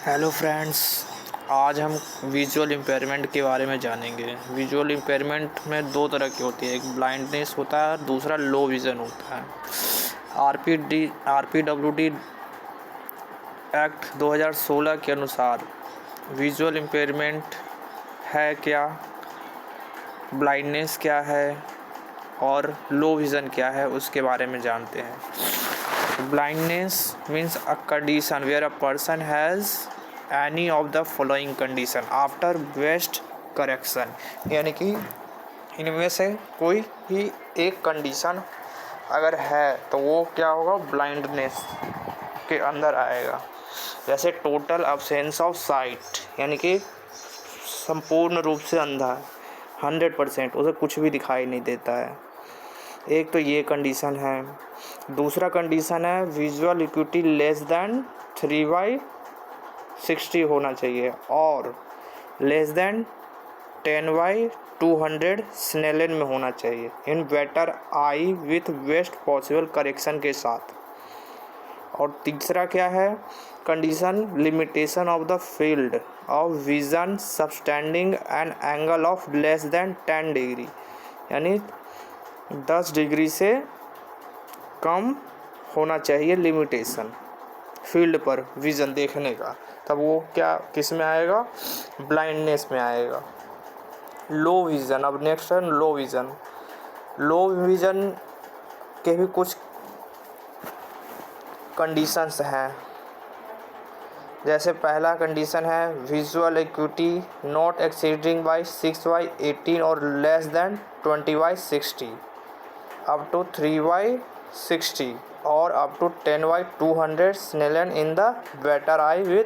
Hello friends, आज हम visual impairment के बारे में जानेंगे। विजुअल इम्पेयरमेंट में दो तरह की होती है, एक ब्लाइंडनेस होता है और दूसरा लो विज़न होता है। आरपीडब्ल्यूडी एक्ट 2016 के अनुसार विजुअल इम्पेयरमेंट है क्या, ब्लाइंडनेस क्या है और लो विज़न क्या है, उसके बारे में जानते हैं। Blindness means a condition where a person has any of the following condition after best correction, यानी कि इनमें से कोई ही एक कंडीशन अगर है तो वो क्या होगा, ब्लाइंडनेस के अंदर आएगा। जैसे टोटल अब्सेंस ऑफ साइट, यानी कि संपूर्ण रूप से अंधा, 100%, उसे कुछ भी दिखाई नहीं देता है। एक तो ये कंडीशन है। दूसरा कंडीशन है विजुअल इक्विटी लेस देन 3/60 होना चाहिए और लेस देन 10/200 स्नेलन में होना चाहिए in better eye with best possible correction के साथ। और तीसरा क्या है, condition limitation of the field of vision subtending an angle of less than 10 degree, यानी 10 डिग्री से कम होना चाहिए लिमिटेशन फील्ड पर विज़न देखने का, तब वो क्या किस में आएगा, ब्लाइंडनेस में आएगा। लो विज़न, अब नेक्स्ट है लो विज़न। लो विज़न के भी कुछ कंडीशंस हैं। जैसे पहला कंडीशन है visual acuity not exceeding by 6/18 और लेस देन 20/60, अप टू 3/60 और up to 10/200 Snellen in the better eye with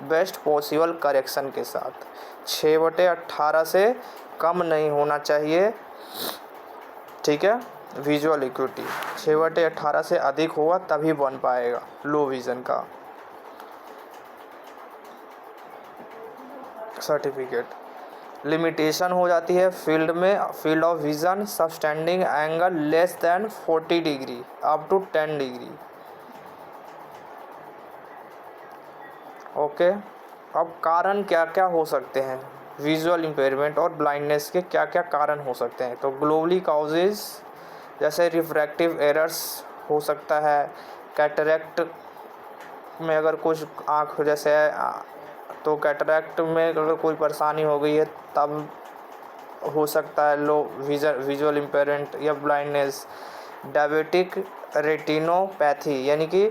best possible correction के साथ। 6/18 से कम नहीं होना चाहिए, ठीक है। विजुअल इक्विटी 6/18 से अधिक होगा तभी बन पाएगा लो विज़न का सर्टिफिकेट। लिमिटेशन हो जाती है फील्ड में, field of vision subtending angle less than 40 degree up to 10 degree. Okay, अब कारण क्या क्या हो सकते हैं विजुअल इम्पेयरमेंट और ब्लाइंडनेस के, क्या क्या कारण हो सकते हैं। तो ग्लोबली काउजेज, जैसे रिफ्रैक्टिव एरर्स हो सकता है, कैटरैक्ट में अगर कुछ आँख जैसे तो कैटरैक्ट में अगर कोई परेशानी हो गई है तब हो सकता है लो विजुअल इम्पेयरमेंट या ब्लाइंडनेस। डायबिटिक रेटिनोपैथी, यानी कि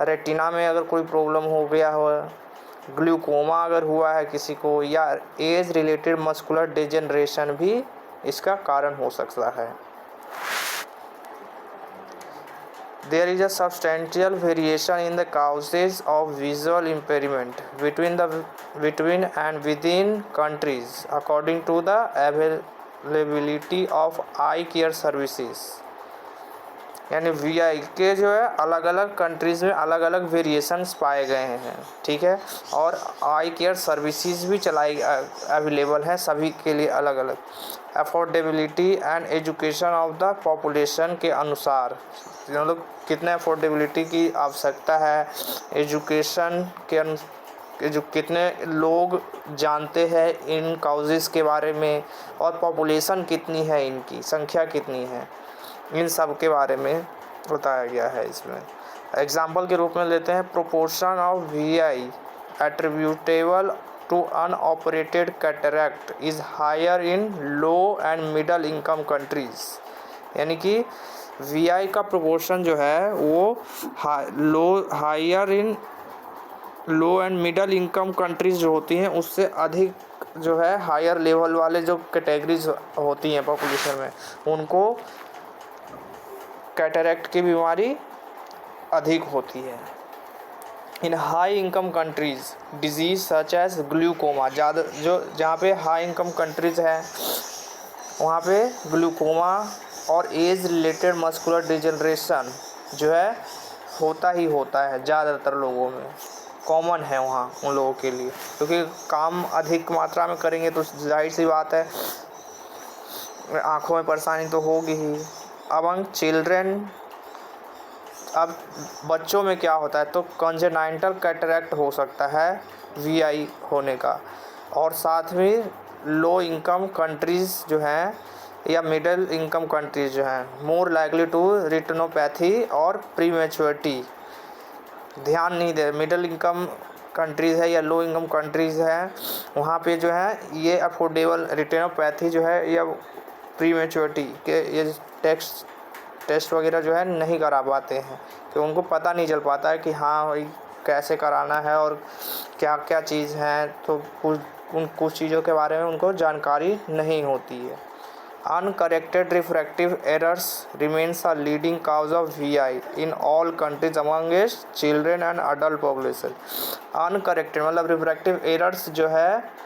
रेटिना में अगर कोई प्रॉब्लम हो गया हो, ग्लूकोमा अगर हुआ है किसी को, या एज रिलेटेड मस्कुलर डिजेनरेशन भी इसका कारण हो सकता है। There is a substantial variation in the causes of visual impairment between and within countries according to the availability of eye care services। यानी VI के जो है अलग अलग कंट्रीज़ में अलग अलग वेरिएशंस पाए गए हैं, ठीक है। और आई केयर सर्विसेज भी चलाई अवेलेबल हैं सभी के लिए अलग अलग। Affordability and education of the population के अनुसार, मतलब कितने अफोर्डेबिलिटी की आवश्यकता है, एजुकेशन के जो कितने लोग जानते हैं इन काउजेस के बारे में, और पॉपुलेशन कितनी है, इनकी संख्या कितनी है, इन सब के बारे में बताया गया है इसमें। एग्जाम्पल के रूप में लेते हैं, proportion of VI attributable to unoperated cataract is higher in low and middle income countries. यानी कि VI का प्रोपोर्शन जो है वो higher in low and middle income countries जो होती हैं उससे अधिक जो है हायर लेवल वाले जो कैटेगरीज होती हैं पॉपुलेशन में, उनको कैटरैक्ट की बीमारी अधिक होती है। In high income countries disease such as glaucoma, ज़्यादा जो जहाँ पे हाई इनकम कंट्रीज़ हैं वहाँ पे ग्लूकोमा और एज रिलेटेड मस्कुलर डिजेनरेशन जो है होता ही होता है, ज़्यादातर लोगों में कॉमन है वहाँ उन लोगों के लिए, क्योंकि काम अधिक मात्रा में करेंगे तो जाहिर सी बात है आँखों में परेशानी तो होगी ही। अमंग चिल्ड्रेन अब बच्चों में क्या होता है, तो कॉन्जेनाइटल कैटरैक्ट हो सकता है वीआई होने का। और साथ में लो इनकम कंट्रीज़ जो हैं या मिडिल इनकम कंट्रीज़ जो हैं मोर लाइकली टू रेटिनोपैथी और प्रीमेच्योरिटी। ध्यान नहीं दे, मिडिल इनकम कंट्रीज़ है या लो इनकम कंट्रीज़ हैं, वहाँ पे जो है ये अफोर्डेबल रेटिनोपैथी जो है या प्रीमेच्योरिटी के ये टेस्ट वगैरह जो है नहीं करा पाते हैं, तो उनको पता नहीं चल पाता है कि हाँ भाई कैसे कराना है और क्या क्या चीज़ हैं, तो कुछ चीज़ों के बारे में उनको जानकारी नहीं होती है। Uncorrected refractive errors remains a leading cause of VI in all countries amongst children and adult population. Uncorrected मतलब रिफ्रैक्टिव एरर्स जो है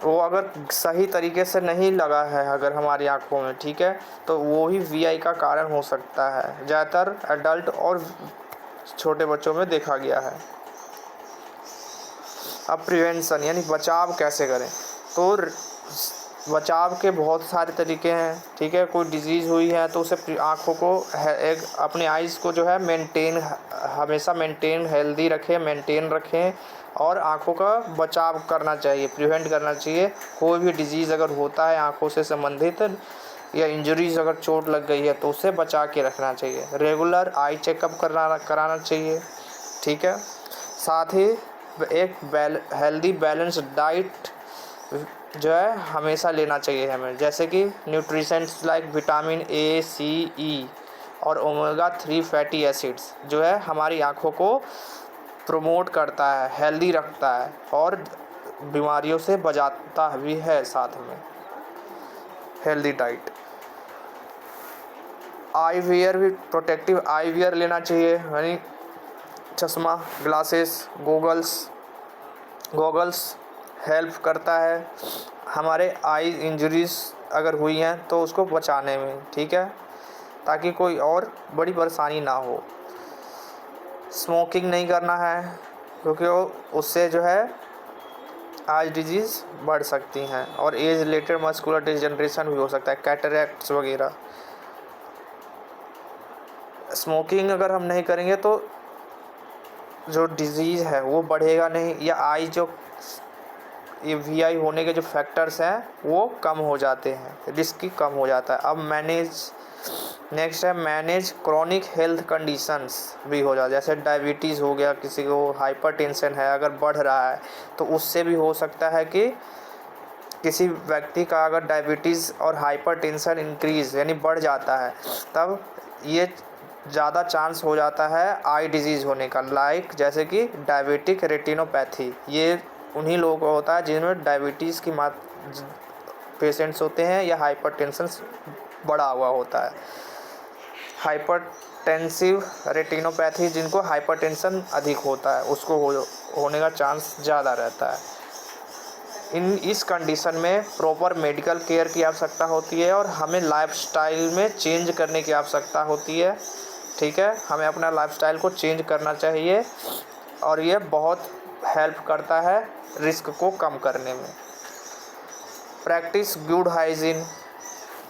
वो अगर सही तरीके से नहीं लगा है अगर हमारी आँखों में, ठीक है, तो वो ही वीआई का कारण हो सकता है। ज़्यादातर एडल्ट और छोटे बच्चों में देखा गया है। अब प्रिवेंशन यानी बचाव कैसे करें, तो बचाव के बहुत सारे तरीके हैं, ठीक है। कोई डिजीज़ हुई है तो उसे आँखों को एक अपने आइज़ को जो है हमेशा मेंटेन हेल्दी रखें, मेंटेन रखें और आँखों का बचाव करना चाहिए, प्रिवेंट करना चाहिए। कोई भी डिजीज़ अगर होता है आँखों से संबंधित या इंजरीज अगर चोट लग गई है तो उसे बचा के रखना चाहिए। रेगुलर आई चेकअप कराना चाहिए, ठीक है। साथ ही एक हेल्दी बैलेंस डाइट जो है हमेशा लेना चाहिए हमें, जैसे कि न्यूट्रिशंस लाइक विटामिन ए, सी, ई और ओमेगा 3 फैटी एसिड्स जो है हमारी आँखों को प्रमोट करता है, हेल्दी रखता है और बीमारियों से बचाता भी है। साथ में हेल्दी डाइट, आई वियर भी, प्रोटेक्टिव आई वियर लेना चाहिए, यानी चश्मा, ग्लासेस, गॉगल्स हेल्प करता है हमारे आई इंजरीज अगर हुई हैं तो उसको बचाने में, ठीक है, ताकि कोई और बड़ी परेशानी ना हो। स्मोकिंग नहीं करना है क्योंकि उससे जो है आई डिजीज़ बढ़ सकती हैं और एज रिलेटेड मस्कुलर डिजनरेशन भी हो सकता है, कैटरैक्ट्स वगैरह। स्मोकिंग अगर हम नहीं करेंगे तो जो डिज़ीज़ है वो बढ़ेगा नहीं, या आई जो ये वीआई होने के जो फैक्टर्स हैं वो कम हो जाते हैं, रिस्क ही कम हो जाता है। अब नेक्स्ट है मैनेज क्रॉनिक हेल्थ कंडीशंस भी हो जाता है, जैसे डायबिटीज़ हो गया, किसी को हाइपरटेंशन है अगर बढ़ रहा है तो उससे भी हो सकता है कि किसी व्यक्ति का अगर डायबिटीज़ और हाइपरटेंशन इंक्रीज़ यानी बढ़ जाता है तब ये ज़्यादा चांस हो जाता है आई डिजीज़ होने का, लाइक जैसे कि डायबिटिक रेटिनोपैथी। ये उन्हीं लोगों को होता है जिनमें डायबिटीज़ की पेशेंट्स होते हैं या हाइपरटेंशन बढ़ा हुआ होता है। हाइपरटेंसिव रेटिनोपैथी जिनको हाइपरटेंशन अधिक होता है उसको होने का चांस ज़्यादा रहता है। इस कंडीशन में प्रॉपर मेडिकल केयर की आवश्यकता होती है और हमें लाइफस्टाइल में चेंज करने की आवश्यकता होती है, ठीक है। हमें अपना लाइफस्टाइल को चेंज करना चाहिए और ये बहुत हेल्प करता है रिस्क को कम करने में। प्रैक्टिस गुड हाइजीन,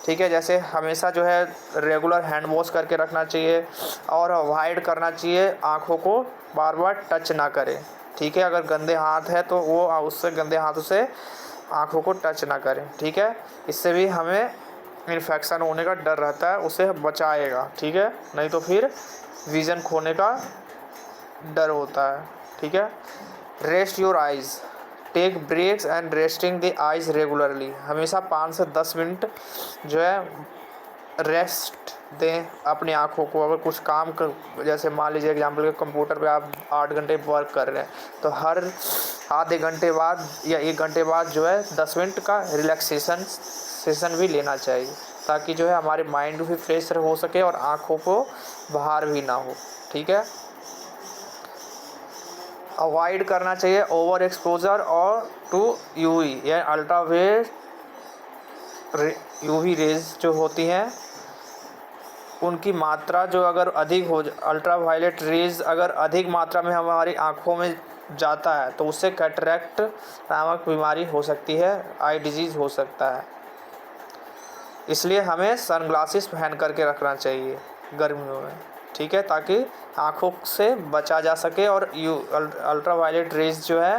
ठीक है, जैसे हमेशा जो है रेगुलर हैंड वॉश करके रखना चाहिए और अवॉइड करना चाहिए आँखों को बार बार टच ना करें, ठीक है। अगर गंदे हाथ है तो वो उससे गंदे हाथों से आँखों को टच ना करें, ठीक है। इससे भी हमें इन्फेक्शन होने का डर रहता है, उसे बचाएगा, ठीक है, नहीं तो फिर विज़न खोने का डर होता है, ठीक है। Rest your eyes, take breaks and resting the eyes regularly, हमेशा 5 से 10 मिनट जो है रेस्ट दें अपनी आँखों को। अगर कुछ काम कर, जैसे मान लीजिए एग्जाम्पल के कंप्यूटर पे आप 8 घंटे वर्क कर रहे हैं तो हर आधे घंटे बाद या 1 घंटे बाद जो है 10 मिनट का रिलैक्सेशन सेशन भी लेना चाहिए, ताकि जो है हमारे माइंड भी फ्रेश हो सके और आँखों को बाहर भी ना हो, ठीक है। अवॉइड करना चाहिए ओवर एक्सपोजर और टू यूवी या यूवी रेज जो होती हैं उनकी मात्रा जो अगर अधिक हो, अल्ट्रा वायलेट रेज अगर अधिक मात्रा में हमारी आँखों में जाता है तो उससे कैटरैक्ट नामक बीमारी हो सकती है, आई डिजीज़ हो सकता है। इसलिए हमें सनग्लासेस पहन करके रखना चाहिए गर्मियों में। ठीक है, ताकि आँखों से बचा जा सके और अल्ट्रा वायलेट रेज जो है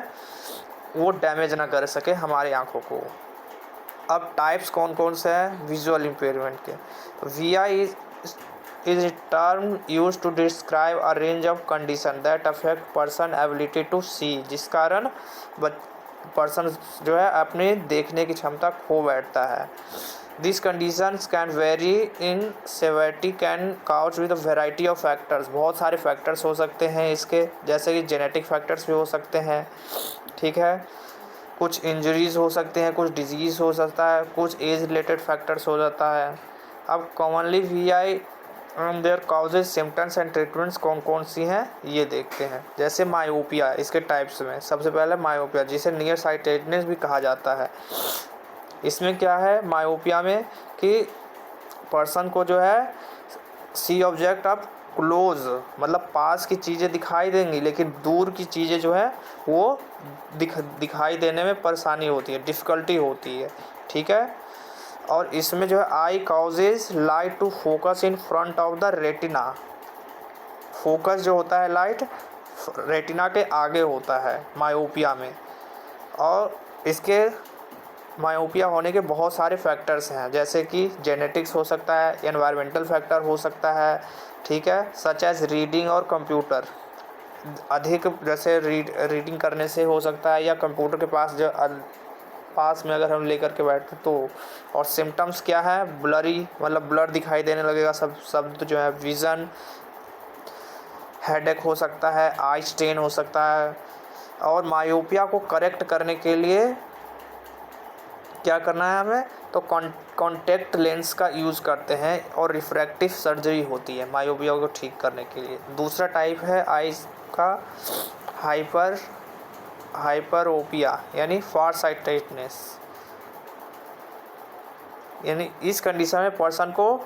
वो डैमेज ना कर सके हमारी आँखों को। अब टाइप्स कौन कौन से हैं विजुअल इम्पेयरमेंट के। V I is a term used to describe a range of condition that affect person ability to see, जिस कारण पर्सन जो है अपने देखने की क्षमता खो बैठता है। These conditions can vary in severity, can cause with a variety of factors, बहुत सारे फैक्टर्स हो सकते हैं इसके, जैसे कि जेनेटिक फैक्टर्स भी हो सकते हैं, ठीक है, कुछ इंजरीज हो सकते हैं, कुछ डिजीज़ हो सकता है, कुछ एज रिलेटेड फैक्टर्स हो जाता है। अब commonly V I their causes symptoms and treatments कौन कौन सी हैं ये देखते हैं। जैसे मायोपिया, इसके टाइप्स में सबसे पहले मायोपिया, जिसे नियर साइटेडनेस भी कहा जाता है। इसमें क्या है मायोपिया में कि पर्सन को जो है सी ऑब्जेक्ट अब क्लोज, मतलब पास की चीज़ें दिखाई देंगी, लेकिन दूर की चीज़ें जो है वो दिखाई देने में परेशानी होती है, डिफ़िकल्टी होती है, ठीक है। और इसमें जो है eye causes light to focus in front of the retina, focus जो होता है लाइट रेटिना के आगे होता है मायोपिया में। और इसके मायोपिया होने के बहुत सारे फैक्टर्स हैं, जैसे कि जेनेटिक्स हो सकता है, एनवायरमेंटल फैक्टर हो सकता है, ठीक है, सच एज रीडिंग और कंप्यूटर, अधिक जैसे रीडिंग करने से हो सकता है, या कंप्यूटर के पास में अगर हम लेकर के बैठे तो। और सिम्टम्स क्या है ब्लरी, मतलब ब्लर दिखाई देने लगेगा सब शब्द जो है, विज़न, हेडेक हो सकता है, आई स्ट्रेन हो सकता है। और मायोपिया को करेक्ट करने के लिए क्या करना है हमें, तो कॉन्टैक्ट लेंस का यूज़ करते हैं और रिफ्रैक्टिव सर्जरी होती है मायोपिया को ठीक करने के लिए। दूसरा टाइप है आइज़ का हाइपरोपिया यानी फार साइटेडनेस, यानी इस कंडीशन में पर्सन को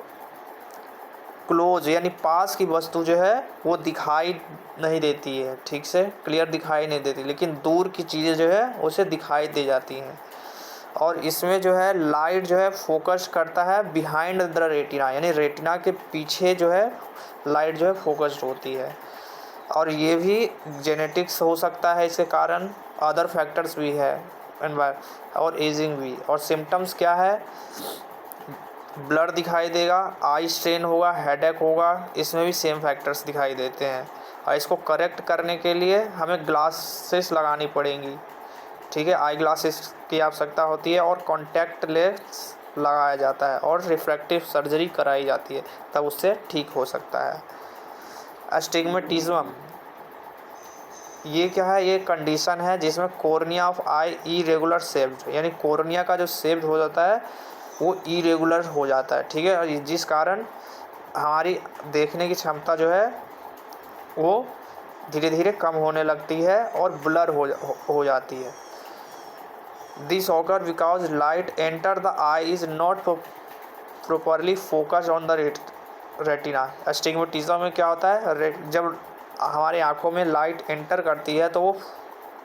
क्लोज यानी पास की वस्तु जो है वो दिखाई नहीं देती है, ठीक से क्लियर दिखाई नहीं देती, लेकिन दूर की चीज़ें जो है उसे दिखाई दे जाती हैं। और इसमें जो है लाइट जो है फोकस करता है बिहाइंड द रेटिना, यानी रेटिना के पीछे जो है लाइट जो है फोकस्ड होती है। और ये भी जेनेटिक्स हो सकता है इसके कारण, अदर फैक्टर्स भी है और एजिंग भी। और सिम्टम्स क्या है, ब्लर दिखाई देगा, आई स्ट्रेन होगा, हेडेक होगा, इसमें भी सेम फैक्टर्स दिखाई देते हैं। और इसको करेक्ट करने के लिए हमें ग्लासेस लगानी पड़ेंगी, ठीक है, आई ग्लासेस की आवश्यकता होती है, और कॉन्टैक्ट लेंस लगाया जाता है और रिफ्रैक्टिव सर्जरी कराई जाती है, तब उससे ठीक हो सकता है। अस्टिग्मेटिज्म ये क्या है, ये कंडीशन है जिसमें cornea of I irregular shaped, यानी कॉर्निया का जो शेप हो जाता है वो इरेगुलर हो जाता है, ठीक है, और जिस कारण हमारी देखने की क्षमता जो है वो धीरे धीरे कम होने लगती है और ब्लर हो जाती है। This occur because light enter the eye is not properly focused on the retina. Astigmatism में क्या होता है, जब हमारे आँखों में लाइट एंटर करती है तो वो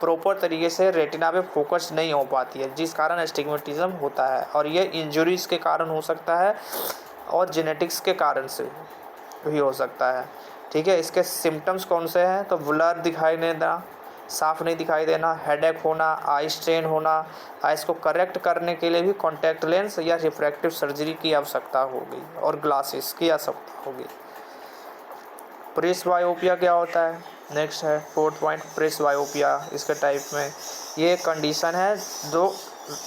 प्रॉपर तरीके से रेटिना पे फोकस नहीं हो पाती है, जिस कारण अस्टिग्मेटिज्म होता है। और ये इंजरीज के कारण हो सकता है और जेनेटिक्स के कारण से भी हो सकता है, ठीक है। इसके सिम्टम्स कौन से हैं, तो ब्लर दिखाई नहीं देना, साफ नहीं दिखाई देना, हेडेक होना, आई स्ट्रेन होना। इसको करेक्ट करने के लिए भी कॉन्टैक्ट लेंस या रिफ्रैक्टिव सर्जरी की आवश्यकता होगी और ग्लासेस की आवश्यकता होगी। प्रेसबायोपिया क्या होता है, नेक्स्ट है फोर्थ पॉइंट, प्रेसबायोपिया। इसके टाइप में ये एक कंडीशन है जो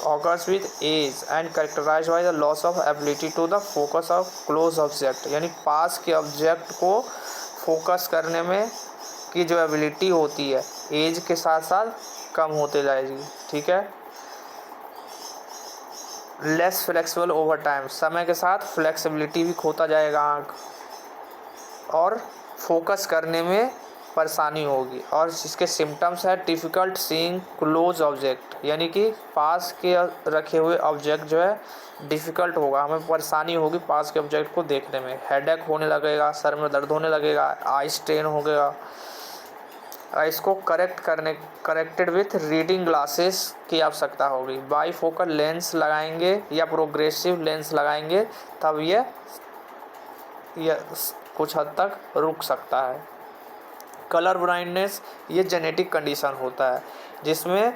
occurs with age and characterized by the loss of ability to the focus of close object, यानी पास के ऑब्जेक्ट को फोकस करने में की जो एबिलिटी होती है एज के साथ साथ कम होते जाएगी, ठीक है। लेस फ्लेक्सिबल ओवर टाइम, समय के साथ फ्लेक्सिबिलिटी भी खोता जाएगा आँख, और फोकस करने में परेशानी होगी। और इसके सिम्टम्स है डिफ़िकल्ट सीइंग क्लोज ऑब्जेक्ट, यानी कि पास के रखे हुए ऑब्जेक्ट जो है डिफ़िकल्ट होगा, हमें परेशानी होगी पास के ऑब्जेक्ट को देखने में। हेडेक होने लगेगा, सर में दर्द होने लगेगा, आई स्ट्रेन होगा। इसको करेक्टेड विथ रीडिंग ग्लासेस की आवश्यकता होगी। बाईफोकल लेंस लगाएंगे या प्रोग्रेसिव लेंस लगाएंगे तब ये कुछ हद तक रुक सकता है। कलर ब्लाइंडनेस ये जेनेटिक कंडीशन होता है जिसमें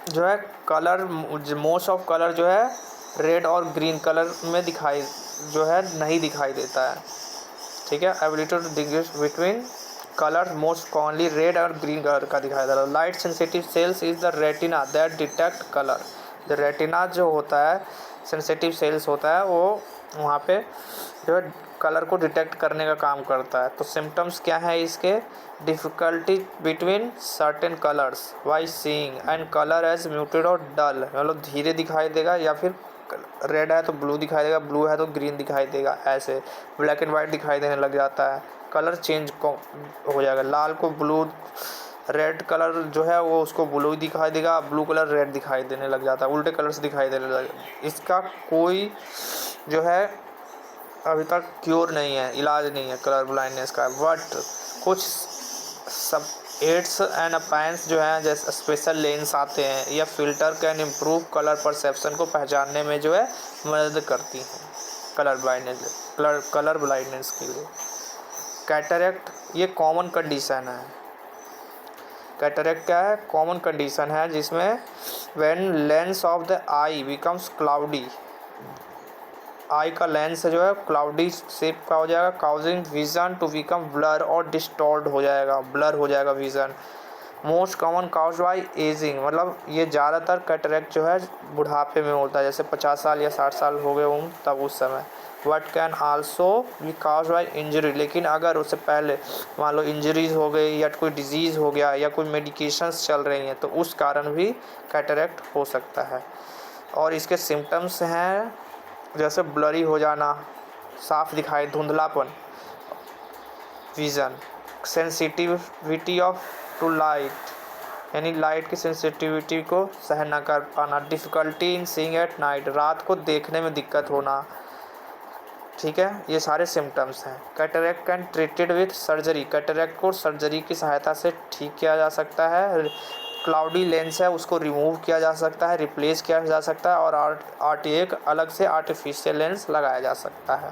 जो है कलर मोस्ट ऑफ कलर जो है रेड और ग्रीन कलर में नहीं दिखाई देता है। ठीक है, ability to distinguish between colour most commonly red और ग्रीन कलर का दिखाई देता है। Light sensitive cells is the retina that detect colour. The retina जो होता है सेंसिटिव सेल्स होता है वो वहाँ पे जो है कलर को डिटेक्ट करने का काम करता है। तो सिम्टम्स क्या है इसके? Difficulty between certain colours why seeing and colour as muted और डल, मतलब धीरे दिखाई देगा, या फिर रेड है तो ब्लू दिखाई देगा, ब्लू है तो ग्रीन दिखाई देगा, ऐसे ब्लैक एंड वाइट दिखाई देने लग जाता है, कलर चेंज हो जाएगा, लाल को ब्लू, रेड कलर जो है वो उसको ब्लू दिखाई देगा, ब्लू कलर रेड दिखाई देने लग जाता है, उल्टे कलर्स दिखाई देने लग। इसका कोई जो है अभी तक क्योर नहीं है, इलाज नहीं है कलर ब्लाइंडनेस का। बट कुछ सब एड्स एंड अपायंस जो हैं जैसे स्पेशल लेंस आते हैं या filter can improve colour perception को पहचानने में जो है मदद करती हैं कलर ब्लाइंडनेस के लिए। कैटरेक्ट ये कॉमन कंडीशन है। कैटरेक्ट क्या है? कॉमन कंडीशन है जिसमें when lens of the eye becomes cloudy, eye का लेंस जो है क्लाउडी शेप का हो जाएगा, causing vision to become blur और डिस्टॉर्ट हो जाएगा, ब्लर हो जाएगा vision. Most common cause by ageing, मतलब ये ज़्यादातर कैटरेक्ट जो है बुढ़ापे में होता है, जैसे 50 साल या 60 साल हो गए उम्र तब उस समय। But can also be cause by injury, लेकिन अगर उससे पहले मान लो इंजरीज हो गई या कोई डिजीज़ हो गया या कोई मेडिकेशंस चल रही हैं तो उस कारण भी कैटरेक्ट हो सकता है। और इसके सिम्टम्स हैं जैसे ब्लरी हो जाना, साफ दिखाई, धुंधलापन, vision, sensitivity of to light, यानी लाइट की सेंसिटिविटी को सहन न कर पाना, difficulty in seeing at night, रात को देखने में दिक्कत होना। ठीक है, ये सारे सिम्टम्स हैं। Cataract can treated with surgery, cataract को सर्जरी की सहायता से ठीक किया जा सकता है। क्लाउडी लेंस है उसको रिमूव किया जा सकता है, रिप्लेस किया जा सकता है, और एक अलग से आर्टिफिशियल लेंस लगाया जा सकता है।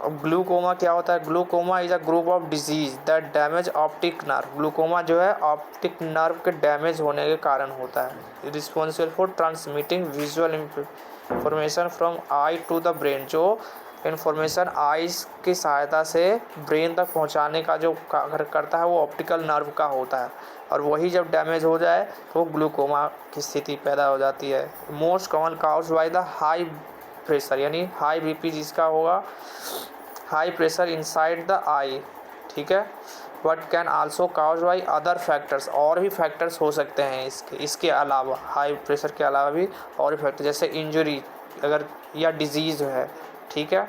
अब ग्लूकोमा क्या होता है? Glaucoma is a group of disease that damage optic nerve. Glaucoma जो है ऑप्टिक नर्व के डैमेज होने के कारण होता है। Responsible for transmitting visual information from eye to the brain, जो इन्फॉर्मेशन आइज़ की सहायता से ब्रेन तक पहुंचाने का जो करता है वो ऑप्टिकल नर्व का होता है, और वही जब डैमेज हो जाए तो ग्लूकोमा की स्थिति पैदा हो जाती है। Most common cause by the high pressure, यानी हाई बीपी जिसका होगा, high pressure inside the eye. ठीक है, but can also cause by other factors, और भी फैक्टर्स हो सकते हैं इसके अलावा, हाई प्रेशर के अलावा भी और भी फैक्टर जैसे इंजरी अगर या डिजीज़ है। ठीक है,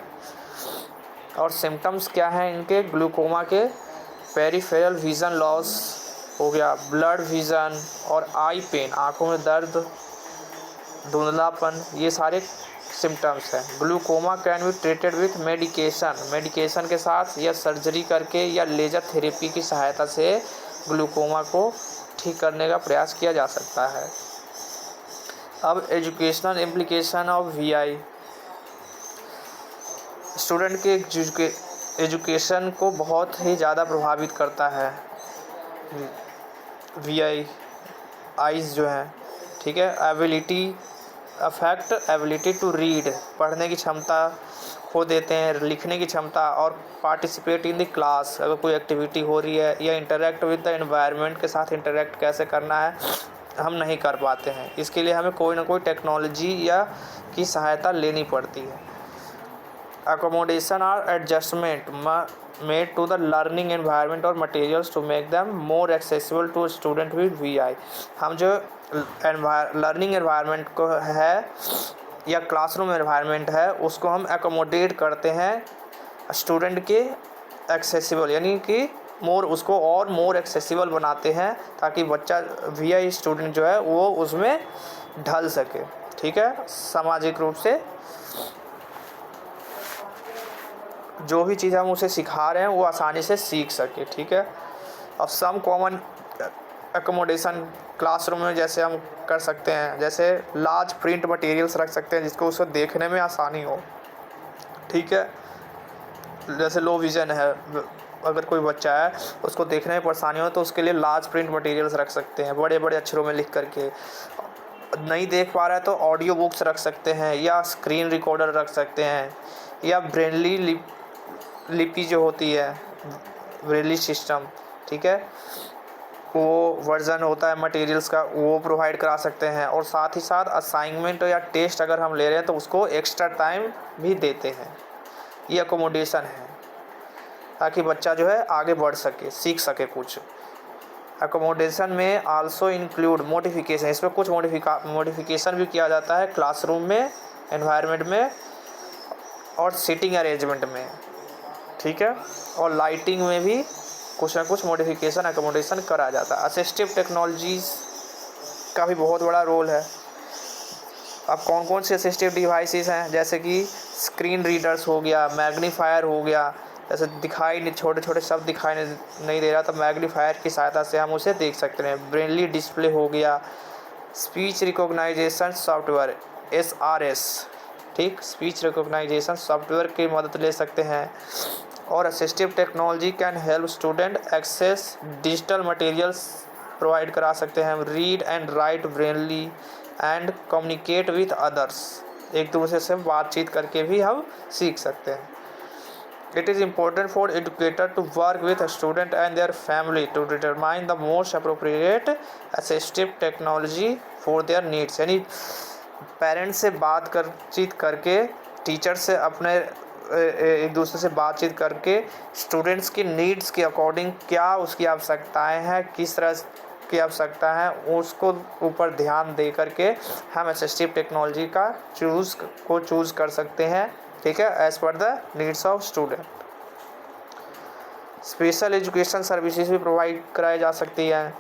और सिम्टम्स क्या हैं इनके ग्लूकोमा के? पेरिफेरल विज़न लॉस हो गया, ब्लड विज़न और आई पेन, आँखों में दर्द, धुंधलापन, ये सारे सिम्टम्स हैं। Glaucoma can be treated with medication के साथ या सर्जरी करके या लेज़र थेरेपी की सहायता से ग्लूकोमा को ठीक करने का प्रयास किया जा सकता है। अब educational implication of VI, student के एजुकेशन को बहुत ही ज़्यादा प्रभावित करता है VI, आइज़ जो हैं। ठीक है, अफेक्ट एबिलिटी टू रीड, पढ़ने की क्षमता खो देते हैं, लिखने की क्षमता, और पार्टिसिपेट इन द क्लास, अगर कोई एक्टिविटी हो रही है, या इंटरेक्ट विद द एनवायरनमेंट के साथ इंटरेक्ट कैसे करना है हम नहीं कर पाते हैं। इसके लिए हमें कोई ना कोई टेक्नोलॉजी या की सहायता लेनी पड़ती है। अकोमोडेशन और adjustment made to the learning environment और materials to make them more accessible to student with VI। हम जो लर्निंग एनवायरनमेंट को है या क्लासरूम एनवायरनमेंट है उसको हम एकोमोडेट करते हैं स्टूडेंट के एक्सेसिबल, यानी कि उसको और मोर एक्सेसिबल बनाते हैं ताकि बच्चा VI स्टूडेंट जो है वो उसमें ढल सके। ठीक है, सामाजिक रूप से जो भी चीज़ हम उसे सिखा रहे हैं वो आसानी से सीख सके। ठीक है, अब सम कॉमन एकोमोडेशन क्लासरूम में जैसे हम कर सकते हैं, जैसे लार्ज प्रिंट मटेरियल्स रख सकते हैं जिसको उसको देखने में आसानी हो। ठीक है। जैसे लो विज़न है, अगर कोई बच्चा है उसको देखने में परेशानी हो तो उसके लिए लार्ज प्रिंट मटेरियल्स रख सकते हैं, बड़े बड़े अक्षरों में लिख करके। नहीं देख पा रहा है तो ऑडियो बुक्स रख सकते हैं, या स्क्रीन रिकॉर्डर रख सकते हैं, या ब्रेनली लिपि जो होती है, ब्रेनली सिस्टम, ठीक है, वो वर्जन होता है मटेरियल्स का, वो प्रोवाइड करा सकते हैं। और साथ ही साथ असाइनमेंट या टेस्ट अगर हम ले रहे हैं तो उसको एक्स्ट्रा टाइम भी देते हैं। ये अकोमोडेशन है ताकि बच्चा जो है आगे बढ़ सके, सीख सके कुछ। अकोमोडेशन में आल्सो इंक्लूड मॉडिफिकेशन, इसमें कुछ मॉडिफिकेशन भी किया जाता है क्लासरूम में, एनवायरनमेंट में और सीटिंग अरेंजमेंट में, ठीक है। और लाइटिंग में भी कुछ ना कुछ मॉडिफिकेशन अकोमोडेशन करा जाता है। असिस्टिव टेक्नोलॉजीज़ का भी बहुत बड़ा रोल है। अब कौन कौन से असिस्टिव डिवाइसेस हैं, जैसे कि स्क्रीन रीडर्स हो गया, मैग्नीफायर हो गया, जैसे छोटे छोटे शब्द दिखाई नहीं दे रहा तो मैग्नीफायर की सहायता से हम उसे देख सकते हैं। ब्रेनली डिस्प्ले हो गया, स्पीच रिकॉग्नाइजेशन सॉफ्टवेयर SRS, ठीक, स्पीच रिकॉग्नाइजेशन सॉफ्टवेयर की मदद ले सकते हैं। और assistive technology can help student access digital materials provide करा सकते हैं, read and write braille and communicate with others, एक दूसरे से बातचीत करके भी हम सीख सकते हैं। It is important for educator to work with a student and their family to determine the most appropriate assistive technology for their needs। यानी पेरेंट्स से बातचीत करके, टीचर से अपने एक दूसरे से बातचीत करके स्टूडेंट्स की नीड्स के अकॉर्डिंग क्या उसकी आवश्यकताएं हैं, किस तरह की आवश्यकता है, उसको ऊपर ध्यान दे करके हम असिस्टिव टेक्नोलॉजी का चूज़ कर सकते हैं, ठीक है, एज पर the needs of student. Special education services भी प्रोवाइड कराई जा सकती है,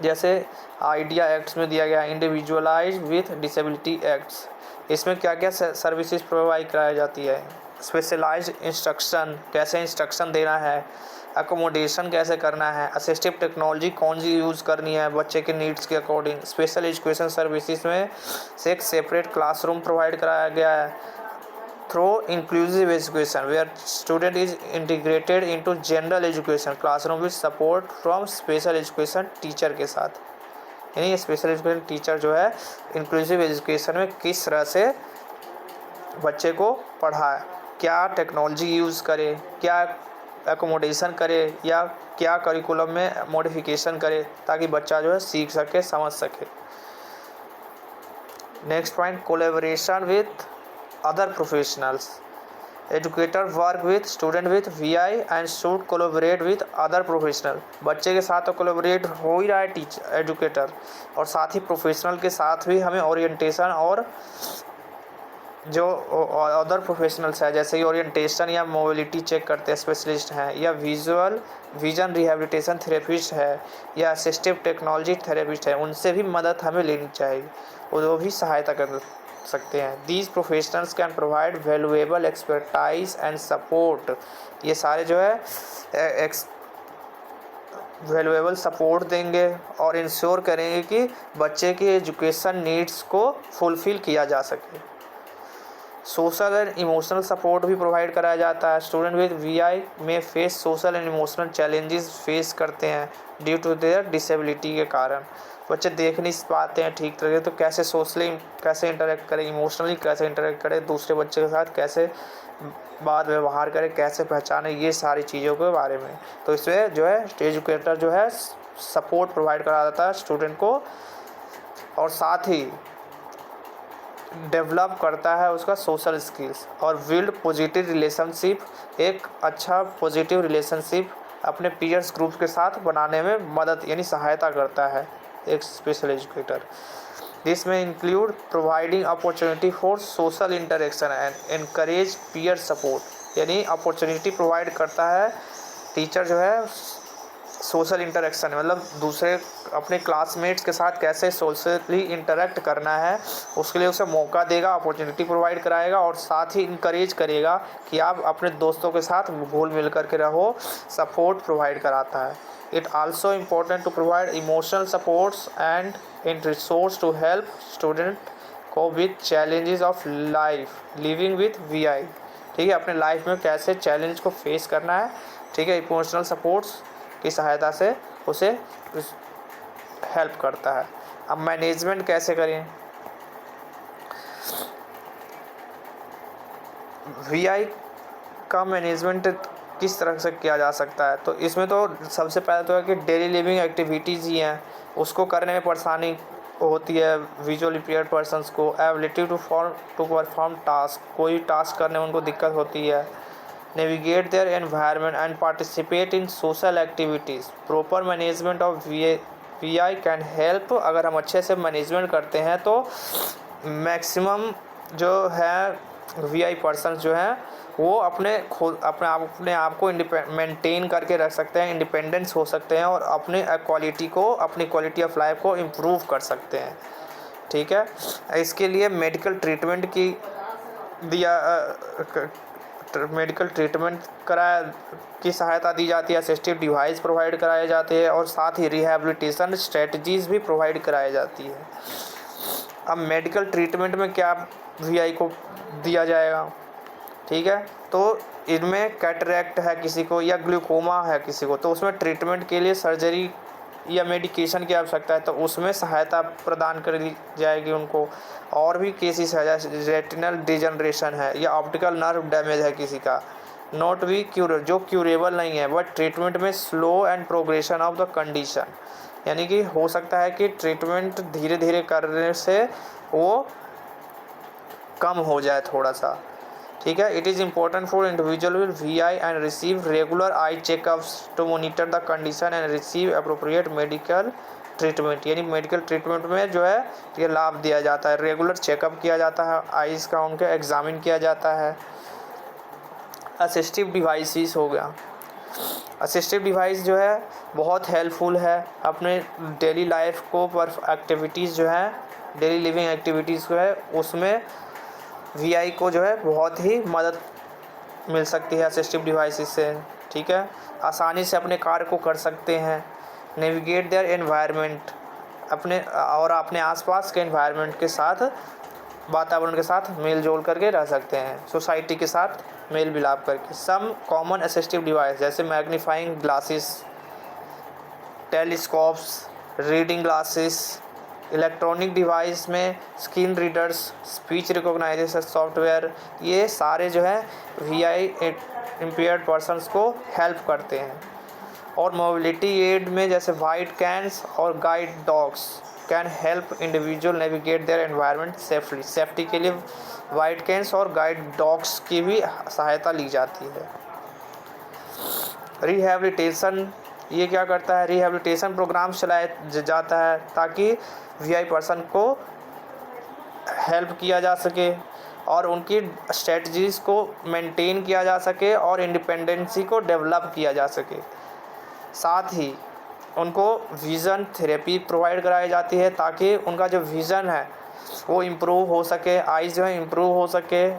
जैसे आइडिया एक्ट्स में दिया गया इंडिविजुअलाइज विथ डिसेबिलिटी एक्ट्स। इसमें क्या क्या सर्विसेज प्रोवाइड कराई जाती है, स्पेशलाइज्ड इंस्ट्रक्शन, कैसे इंस्ट्रक्शन देना है, अकोमोडेशन कैसे करना है, असिस्टिव टेक्नोलॉजी कौन सी यूज़ करनी है बच्चे के नीड्स के अकॉर्डिंग। स्पेशल एजुकेशन सर्विसेज में से एक सेपरेट क्लासरूम प्रोवाइड कराया गया है through inclusive education where student is integrated into general education classroom with support from special education teacher के साथ। यानी स्पेशल एजुकेशन टीचर जो है इंक्लूसिव एजुकेशन में किस तरह से बच्चे को पढ़ाए, क्या टेक्नोलॉजी यूज़ करे, क्या एकोमोडेशन करे, या क्या करिकुलम में मॉडिफिकेशन करे ताकि बच्चा जो है सीख सके, समझ सके। Next point, collaboration with other professionals। Educator work with student with VI and should collaborate with other professional। बच्चे के साथ तो कोलैबोरेट हो ही रहा है एजुकेटर, और साथ ही प्रोफेशनल के साथ भी हमें ओरिएंटेशन और जो अदर प्रोफेशनल्स है, जैसे कि ओरिएंटेशन या मोबिलिटी चेक करते हैं स्पेशलिस्ट हैं, या विजन रिहेबिलिटेशन थेरेपिस्ट है, या असिस्टिव टेक्नोलॉजी थेरेपिस्ट है, उनसे भी मदद हमें लेनी चाहिए, वो भी सहायता कर सकते हैं। These professionals can provide valuable expertise and support. ये सारे जो है वैल्यूएबल सपोर्ट देंगे और इंश्योर करेंगे कि बच्चे के एजुकेशन नीड्स को फुलफ़िल किया जा सके। सोशल एंड इमोशनल सपोर्ट भी प्रोवाइड कराया जाता है। स्टूडेंट विद VI में face social and emotional challenges face करते हैं ड्यू टू देयर डिसेबिलिटी के कारण। बच्चे देख नहीं पाते हैं ठीक तरह से, तो कैसे सोशली कैसे इंटरेक्ट करें, इमोशनली कैसे इंटरेक्ट करें, दूसरे बच्चे के साथ कैसे बात व्यवहार करें, कैसे पहचानें, ये सारी चीज़ों के बारे में। तो इसमें जो है एजुकेटर जो है सपोर्ट प्रोवाइड करा देता है स्टूडेंट को, और साथ ही डेवलप करता है उसका सोशल स्किल्स और बिल्ड पॉजिटिव रिलेशनशिप, एक अच्छा पॉजिटिव रिलेशनशिप अपने पीयर्स ग्रुप के साथ बनाने में मदद यानी सहायता करता है एक स्पेशल एजुकेटर। दिस में include providing opportunity for social interaction and encourage peer support. यानी अपॉर्चुनिटी प्रोवाइड करता है टीचर जो है सोशल इंटरेक्शन, मतलब दूसरे अपने क्लासमेट्स के साथ कैसे सोशली इंटरेक्ट करना है उसके लिए उसे मौका देगा, अपॉर्चुनिटी प्रोवाइड कराएगा, और साथ ही इंकरेज करेगा कि आप अपने दोस्तों के साथ घुल मिल कर के रहो, सपोर्ट प्रोवाइड कराता है। It also important to provide emotional supports and in resource to help student को with challenges of life living with VI। ठीक है, अपने लाइफ में कैसे चैलेंज को फेस करना है, ठीक है, इमोशनल सपोर्ट्स की सहायता से उसे हेल्प करता है। अब मैनेजमेंट कैसे करें, वीआई का मैनेजमेंट किस तरह से किया जा सकता है, तो इसमें तो सबसे पहले तो है कि डेली लिविंग एक्टिविटीज़ ही हैं, उसको करने में परेशानी होती है विजुअल इम्पेयर्ड पर्सनस को। एबिलिटी टू परफॉर्म टास्क, कोई टास्क करने में उनको दिक्कत होती है। Navigate their environment and participate in social activities. Proper management of VI can help. अगर हम अच्छे से मैनेजमेंट करते हैं तो मैक्सिमम जो है वीआई पर्सन जो हैं वो अपने आप को मेंटेन करके रख सकते हैं, इंडिपेंडेंस हो सकते हैं और अपनी क्वालिटी ऑफ लाइफ को इम्प्रूव कर सकते हैं, ठीक है। इसके लिए मेडिकल ट्रीटमेंट की सहायता दी जाती है, असिस्टिव डिवाइस प्रोवाइड कराए जाते हैं और साथ ही रिहैबिलिटेशन स्ट्रेटजीज़ भी प्रोवाइड कराई जाती है। अब मेडिकल ट्रीटमेंट में क्या वीआई को दिया जाएगा, ठीक है, तो इनमें कैटरैक्ट है किसी को या ग्लूकोमा है किसी को, तो उसमें ट्रीटमेंट के लिए सर्जरी या मेडिकेशन की आवश्यकता है, तो उसमें सहायता प्रदान कर दी जाएगी उनको। और भी केसेस है जैसे रेटिनल डिजनरेशन है या ऑप्टिकल नर्व डैमेज है किसी का, नॉट बी जो क्यूरेबल नहीं है, बट ट्रीटमेंट में slow and progression of the condition, यानी कि हो सकता है कि ट्रीटमेंट धीरे धीरे करने से वो कम हो जाए थोड़ा सा, ठीक है। It is important for individual with VI and receive regular eye checkups to monitor the condition and receive appropriate medical treatment, यानी मेडिकल ट्रीटमेंट में जो है ये लाभ दिया जाता है, रेगुलर चेकअप किया जाता है, आइज़ का उनके एग्जामिन किया जाता है। असिस्टिव डिवाइसेस हो गया, असिस्टिव डिवाइस जो है बहुत हेल्पफुल है अपने डेली लाइफ को पर एक्टिविटीज़ जो है डेली लिविंग एक्टिविटीज़ को है उसमें वीआई को जो है बहुत ही मदद मिल सकती है असिस्टिव डिवाइसेस से, ठीक है। आसानी से अपने कार्य को कर सकते हैं। नेविगेट देयर एनवायरनमेंट, अपने आसपास के एनवायरनमेंट के साथ, वातावरण के साथ मेल जोल करके रह सकते हैं, सोसाइटी के साथ मेल मिलाप करके। सम कॉमन असिस्टिव डिवाइस जैसे magnifying glasses, telescopes, reading glasses, electronic device में screen readers, speech recognition software, ये सारे जो है वीआई इम्पेयर्ड पर्सन्स को हेल्प करते हैं। और मोबिलिटी एड में जैसे वाइट कैन्स और guide dogs can help individual navigate their environment safely. Safety के लिए वाइट कैन्स और गाइड डॉग्स की भी सहायता ली जाती है। रिहैबिलिटेशन, ये क्या करता है, रिहैबिलिटेशन प्रोग्राम चलाया जाता है ताकि वीआई पर्सन को हेल्प किया जा सके और उनकी स्ट्रेटजीज़ को मेंटेन किया जा सके और इंडिपेंडेंसी को डेवलप किया जा सके। साथ ही उनको विज़न थेरेपी प्रोवाइड कराई जाती है ताकि उनका जो विज़न है वो इम्प्रूव हो सके, आइज़ जो है इम्प्रूव हो सके,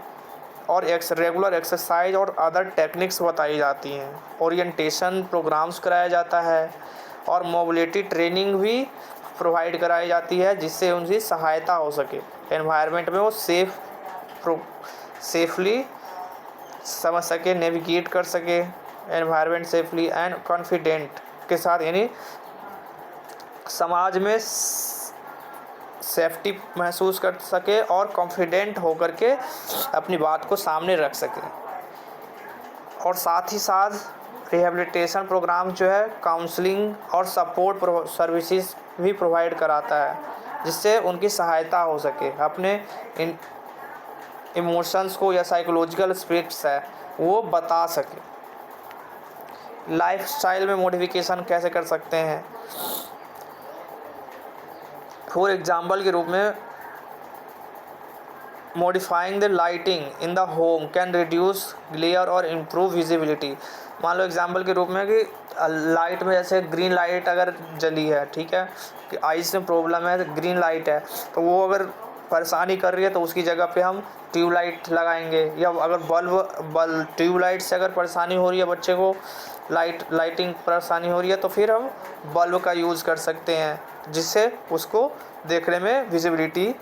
और रेगुलर एक्सरसाइज और अदर टेक्निक्स बताई जाती हैं। ओरिएंटेशन प्रोग्राम्स कराया जाता है और मोबिलिटी ट्रेनिंग भी प्रोवाइड कराई जाती है जिससे उनकी सहायता हो सके, एनवायरनमेंट में वो सेफली समझ सके, नेविगेट कर सके एनवायरनमेंट सेफली एंड कॉन्फिडेंट के साथ, यानी समाज में सेफ्टी महसूस कर सके और कॉन्फिडेंट होकर के अपनी बात को सामने रख सके। और साथ ही साथ रिहैबिलिटेशन प्रोग्राम जो है काउंसलिंग और सपोर्ट सर्विसेज भी प्रोवाइड कराता है जिससे उनकी सहायता हो सके, अपने इमोशंस को या साइकोलॉजिकल एस्पेक्ट्स है वो बता सके। लाइफस्टाइल में मॉडिफिकेशन कैसे कर सकते हैं, फॉर एग्जाम्पल के रूप में modifying the lighting in the home can reduce glare और इम्प्रूव विजिबिलिटी। मान लो एग्जाम्पल के रूप में कि लाइट में जैसे ग्रीन लाइट अगर जली है, ठीक है, कि आइज़ में प्रॉब्लम है, ग्रीन लाइट है तो वो अगर परेशानी कर रही है तो उसकी जगह पे हम ट्यूबलाइट लगाएंगे, या अगर ट्यूबलाइट से अगर परेशानी हो रही है बच्चे को, लाइटिंग परेशानी हो रही है तो फिर हम बल्ब का यूज़ कर सकते हैं जिससे उसको देखने में विजिबिलिटी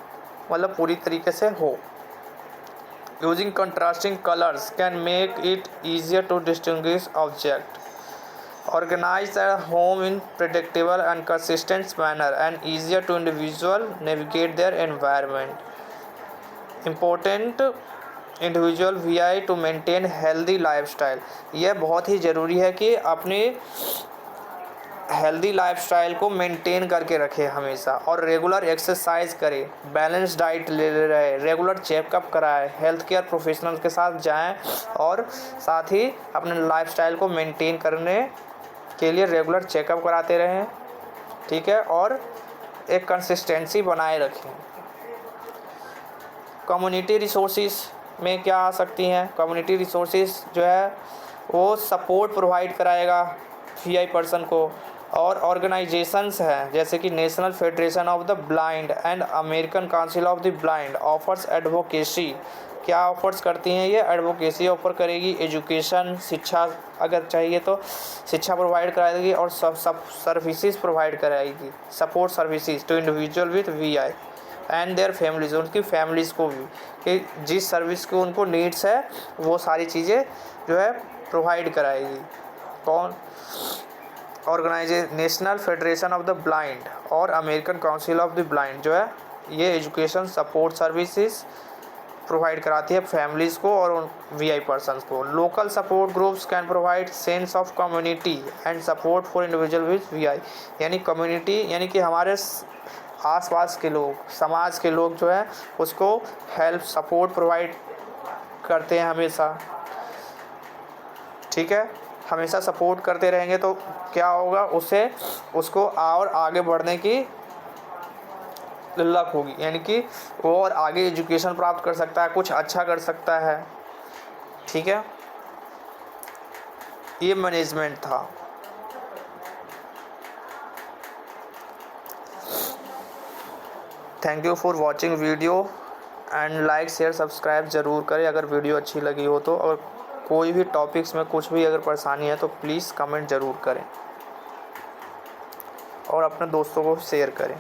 मतलब पूरी तरीके से हो। Using contrasting colors can make it easier to distinguish objects. Organize the home in predictable and consistent manner and easier to individual navigate their environment. Important individual VI to maintain healthy lifestyle. यह बहुत ही ज़रूरी है कि अपनी healthy lifestyle को maintain करके रखें हमेशा, और रेगुलर एक्सरसाइज करें, बैलेंस डाइट ले रहे, रेगुलर चेकअप कराएं, हेल्थ केयर प्रोफेशनल के साथ जाएं, और साथ ही अपने लाइफस्टाइल को मेंटेन करने के लिए रेगुलर चेकअप कराते रहें, ठीक है, और एक कंसिस्टेंसी बनाए रखें। कम्युनिटी रिसोर्सेज में क्या आ सकती हैं? कम्युनिटी रिसोर्सेज जो है वो सपोर्ट प्रोवाइड कराएगा वीआई पर्सन को, और ऑर्गेनाइजेशंस हैं जैसे कि national federation of the blind and American council of the blind offers advocacy. क्या ऑफर्स करती हैं? ये एडवोकेसी ऑफर करेगी, एजुकेशन, शिक्षा अगर चाहिए तो शिक्षा प्रोवाइड कराएगी, और सब सर्विसेज प्रोवाइड कराएगी, support services to individual with VI and their families, उनकी फैमिलीज़ को भी, कि जिस सर्विस को उनको नीड्स है वो सारी चीज़ें जो है प्रोवाइड कराएगी। कौन? National federation of the blind और American council of the blind जो है ये एजुकेशन सपोर्ट सर्विसेज प्रोवाइड कराती है फैमिलीज़ को और वीआई पर्सन्स को। Local support groups can provide sense of community and support for individual with VI. यानी कम्युनिटी यानी कि हमारे आसपास के लोग, समाज के लोग जो है उसको हेल्प सपोर्ट प्रोवाइड करते हैं हमेशा, ठीक है, हमेशा सपोर्ट करते रहेंगे तो क्या होगा, उससे उसको और आगे बढ़ने की लक होगी, यानी कि वो और आगे एजुकेशन प्राप्त कर सकता है, कुछ अच्छा कर सकता है, ठीक है। ये मैनेजमेंट था। Thank you for watching video and like share subscribe ज़रूर करें अगर वीडियो अच्छी लगी हो तो, और कोई भी टॉपिक्स में कुछ भी अगर परेशानी है तो प्लीज़ कमेंट ज़रूर करें और अपने दोस्तों को शेयर करें।